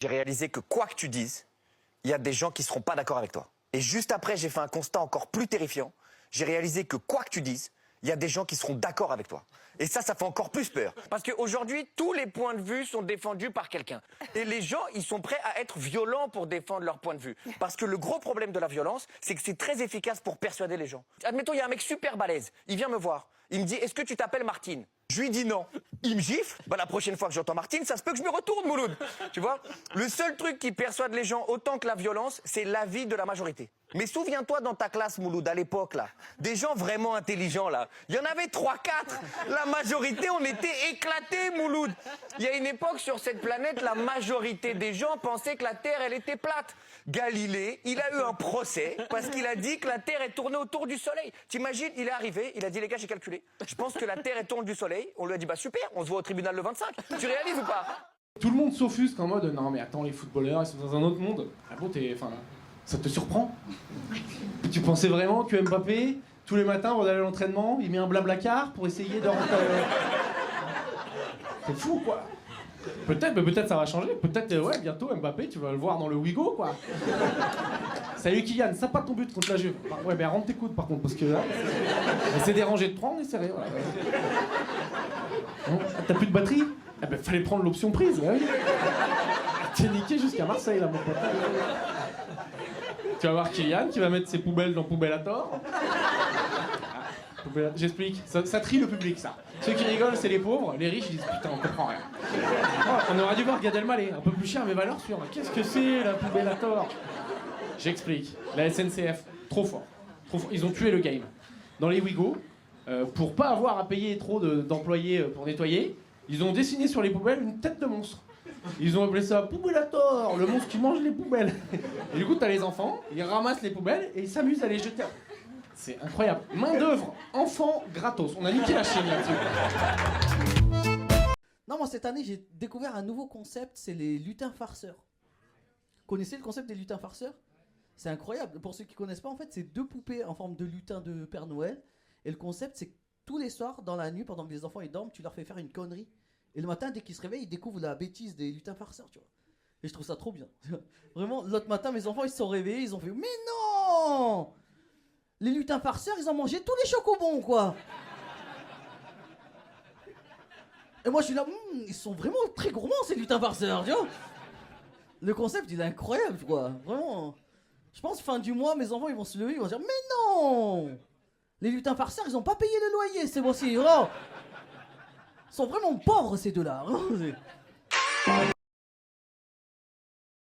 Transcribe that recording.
J'ai réalisé que quoi que tu dises, il y a des gens qui ne seront pas d'accord avec toi. Et juste après, j'ai fait un constat encore plus terrifiant. J'ai réalisé que quoi que tu dises, il y a des gens qui seront d'accord avec toi. Et ça fait encore plus peur. Parce qu'aujourd'hui, tous les points de vue sont défendus par quelqu'un. Et les gens, ils sont prêts à être violents pour défendre leur point de vue. Parce que le gros problème de la violence, c'est que c'est très efficace pour persuader les gens. Admettons, il y a un mec super balèze. Il vient me voir. Il me dit, est-ce que tu t'appelles Martine ? Je lui dis non. Il me gifle. Bah, la prochaine fois que j'entends Martine, ça se peut que je me retourne, Mouloud. Tu vois ? Le seul truc qui persuade les gens autant que la violence, c'est l'avis de la majorité. Mais souviens-toi dans ta classe, Mouloud, à l'époque, là, des gens vraiment intelligents, là. Il y en avait 3-4. La majorité, on était éclatés, Mouloud. Il y a une époque, sur cette planète, la majorité des gens pensaient que la Terre, elle était plate. Galilée, il a eu un procès parce qu'il a dit que la Terre est tournée autour du Soleil. T'imagines, il est arrivé, il a dit, les gars, j'ai calculé. Je pense que la Terre est tournée du Soleil. On lui a dit, bah super, on se voit au tribunal le 25. Tu réalises ou pas ? Tout le monde s'offusque en mode, non mais attends, les footballeurs, ils sont dans un autre monde. Ah bon, ça te surprend ? Tu pensais vraiment que Mbappé, tous les matins, avant d'aller à l'entraînement, il met un blablacar pour essayer de rentrer... C'est fou, quoi. Peut-être ça va changer. Peut-être, ouais, bientôt, Mbappé, tu vas le voir dans le Wigo, quoi. Salut Kylian, ça pas ton but contre la Juve. Ouais, ben rentre tes coudes, par contre, parce que là... c'est dérangé de prendre, et c'est rien. Voilà. Bon, t'as plus de batterie ? Eh ben, fallait prendre l'option prise, bah oui. T'es niqué jusqu'à Marseille, là, mon pote. Tu vas voir Kylian qui va mettre ses poubelles dans Poubelator. J'explique, ça trie le public, ça. Ceux qui rigolent, c'est les pauvres, les riches, ils disent putain, on comprend rien. Oh, on aurait dû voir Gad Elmaleh, un peu plus cher, mais valeurs sûres. Qu'est-ce que c'est, la Poubelator ? J'explique. La SNCF, trop fort. Ils ont tué le game. Dans les Ouigo, pour pas avoir à payer trop d'employés pour nettoyer, ils ont dessiné sur les poubelles une tête de monstre. Ils ont appelé ça Poubelator, le monstre qui mange les poubelles. Et du coup, t'as les enfants, ils ramassent les poubelles et ils s'amusent à les jeter. C'est incroyable. Main d'œuvre, enfant, gratos. On a niqué la Chine là-dessus. Non, moi cette année, j'ai découvert un nouveau concept, c'est les lutins farceurs. Connaissez le concept des lutins farceurs ? C'est incroyable. Pour ceux qui connaissent pas, en fait, c'est 2 poupées en forme de lutin de Père Noël. Et le concept, c'est que tous les soirs, dans la nuit, pendant que les enfants ils dorment, tu leur fais faire une connerie. Et le matin, dès qu'ils se réveillent, ils découvrent la bêtise des lutins farceurs, tu vois. Et je trouve ça trop bien. Vraiment, l'autre matin, mes enfants, ils se sont réveillés, ils ont fait « Mais non ! Les lutins farceurs, ils ont mangé tous les chocobons, quoi !» Et moi, je suis là, ils sont vraiment très gourmands, ces lutins farceurs, tu vois. Le concept, il est incroyable, quoi. Vraiment. Je pense, fin du mois, mes enfants, ils vont se lever, ils vont dire « Mais non ! Les lutins farceurs, ils ont pas payé le loyer, c'est bon, si, oh !» Ils sont vraiment pauvres, ces deux-là.